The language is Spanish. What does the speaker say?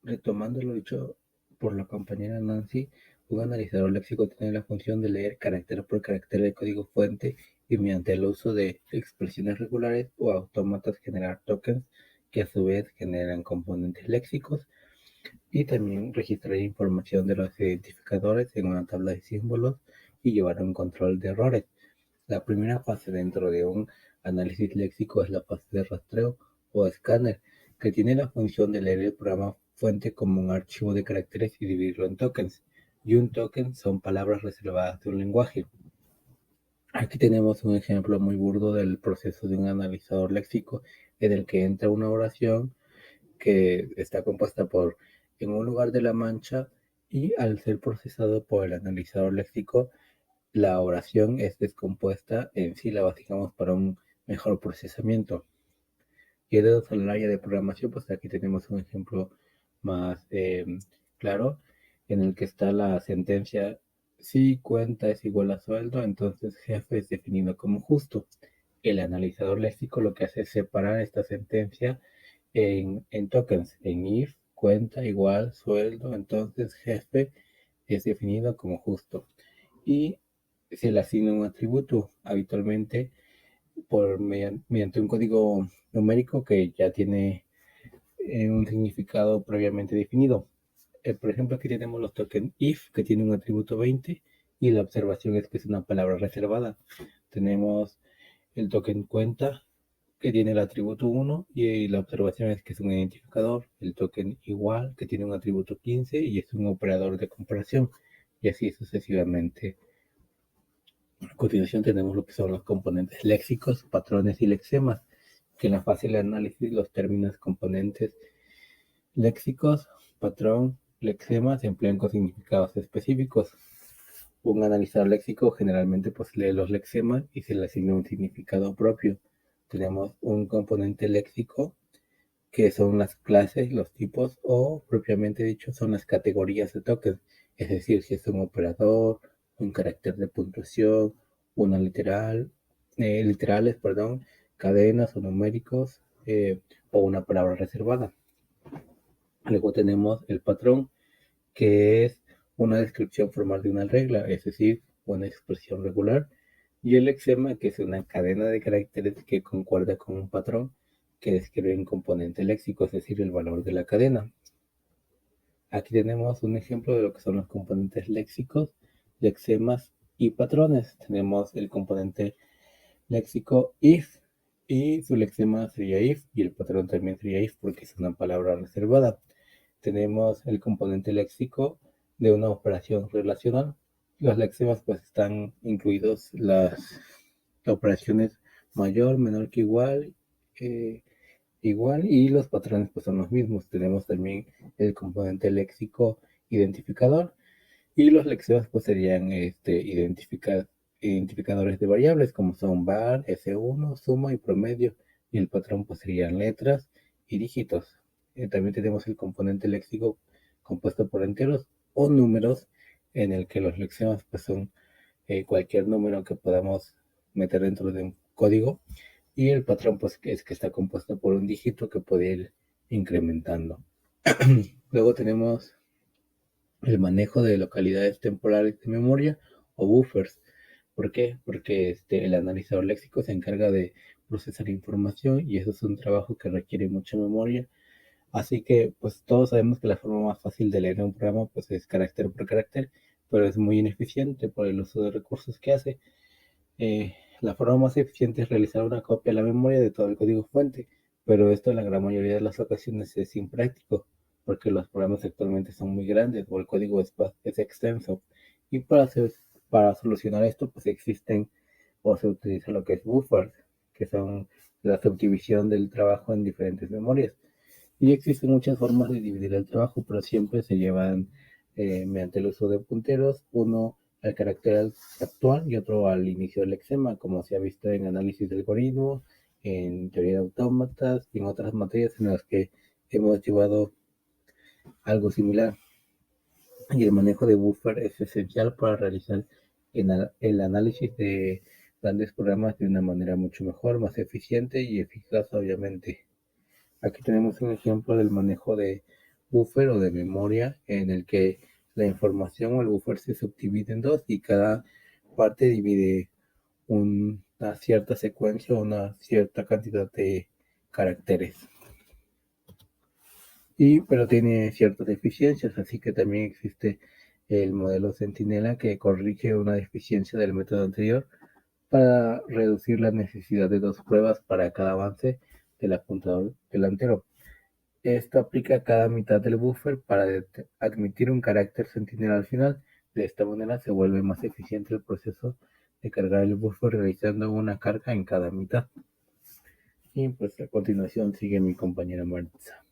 Retomando lo dicho por la compañera Nancy, un analizador léxico tiene la función de leer carácter por carácter el código fuente y mediante el uso de expresiones regulares o autómatas generar tokens que a su vez generan componentes léxicos y también registrar información de los identificadores en una tabla de símbolos y llevar un control de errores. La primera fase dentro de un análisis léxico es la fase de rastreo o escáner, que tiene la función de leer el programa fuente como un archivo de caracteres y dividirlo en tokens. Y un token son palabras reservadas de un lenguaje. Aquí tenemos un ejemplo muy burdo del proceso de un analizador léxico en el que entra una oración que está compuesta por en un lugar de la mancha y al ser procesado por el analizador léxico la oración es descompuesta en sílabas, digamos, para un mejor procesamiento. Y dados al área de programación, pues aquí tenemos un ejemplo más claro en el que está la sentencia: si cuenta es igual a sueldo, entonces jefe es definido como justo. El analizador léxico lo que hace es separar esta sentencia en tokens, en if, cuenta igual sueldo, entonces jefe es definido como justo. Y se le asigna un atributo habitualmente mediante un código numérico que ya tiene un significado previamente definido. Por ejemplo, aquí tenemos los tokens if, que tiene un atributo 20, y la observación es que es una palabra reservada. Tenemos el token cuenta, que tiene el atributo 1, y la observación es que es un identificador. El token igual, que tiene un atributo 15 y es un operador de comparación, y así sucesivamente. A continuación tenemos lo que son los componentes léxicos, patrones y lexemas, que en la fase de análisis los términos componentes léxicos, patrón, lexema se emplean con significados específicos. Un analizador léxico generalmente pues lee los lexemas y se le asigna un significado propio. Tenemos un componente léxico que son las clases, los tipos o propiamente dicho son las categorías de tokens, es decir, si es un operador, un carácter de puntuación, una literales, perdón, cadenas o numéricos o una palabra reservada. Luego tenemos el patrón, que es una descripción formal de una regla, es decir, una expresión regular, y el lexema, que es una cadena de caracteres que concuerda con un patrón que describe un componente léxico, es decir, el valor de la cadena. Aquí tenemos un ejemplo de lo que son los componentes léxicos, lexemas y patrones. Tenemos el componente léxico if y su lexema sería if y el patrón también sería if porque es una palabra reservada. Tenemos el componente léxico de una operación relacional. Los lexemas pues están incluidos las operaciones mayor, menor que igual, igual y los patrones pues son los mismos. Tenemos también el componente léxico identificador y los lexemas pues serían identificadores de variables como son var, S1, suma y promedio, y el patrón pues serían letras y dígitos. También tenemos el componente léxico compuesto por enteros o números, en el que los lexemas pues son cualquier número que podamos meter dentro de un código, y el patrón pues es que está compuesto por un dígito que puede ir incrementando. Luego tenemos el manejo de localidades temporales de memoria o buffers. ¿Por qué? Porque el analizador léxico se encarga de procesar información y eso es un trabajo que requiere mucha memoria. Así que pues todos sabemos que la forma más fácil de leer un programa pues es carácter por carácter, pero es muy ineficiente por el uso de recursos que hace. La forma más eficiente es realizar una copia a la memoria de todo el código fuente, pero esto en la gran mayoría de las ocasiones es impráctico, porque los programas actualmente son muy grandes o el código es extenso. Y para solucionar esto, pues existen o se utiliza lo que es buffers, que son la subdivisión del trabajo en diferentes memorias. Y existen muchas formas de dividir el trabajo, pero siempre se llevan mediante el uso de punteros, uno al carácter actual y otro al inicio del lexema, como se ha visto en análisis de algoritmos, en teoría de autómatas y en otras materias en las que hemos llevado algo similar. Y el manejo de buffer es esencial para realizar el análisis de grandes programas de una manera mucho mejor, más eficiente y eficaz, obviamente. Aquí tenemos un ejemplo del manejo de buffer o de memoria en el que la información o el buffer se subdivide en dos y cada parte divide una cierta secuencia o una cierta cantidad de caracteres. Pero tiene ciertas deficiencias, así que también existe el modelo Centinela que corrige una deficiencia del método anterior para reducir la necesidad de dos pruebas para cada avance del apuntador delantero. Esto aplica a cada mitad del buffer para admitir un carácter Centinela al final. De esta manera se vuelve más eficiente el proceso de cargar el buffer realizando una carga en cada mitad. Y pues a continuación sigue mi compañera Maritza.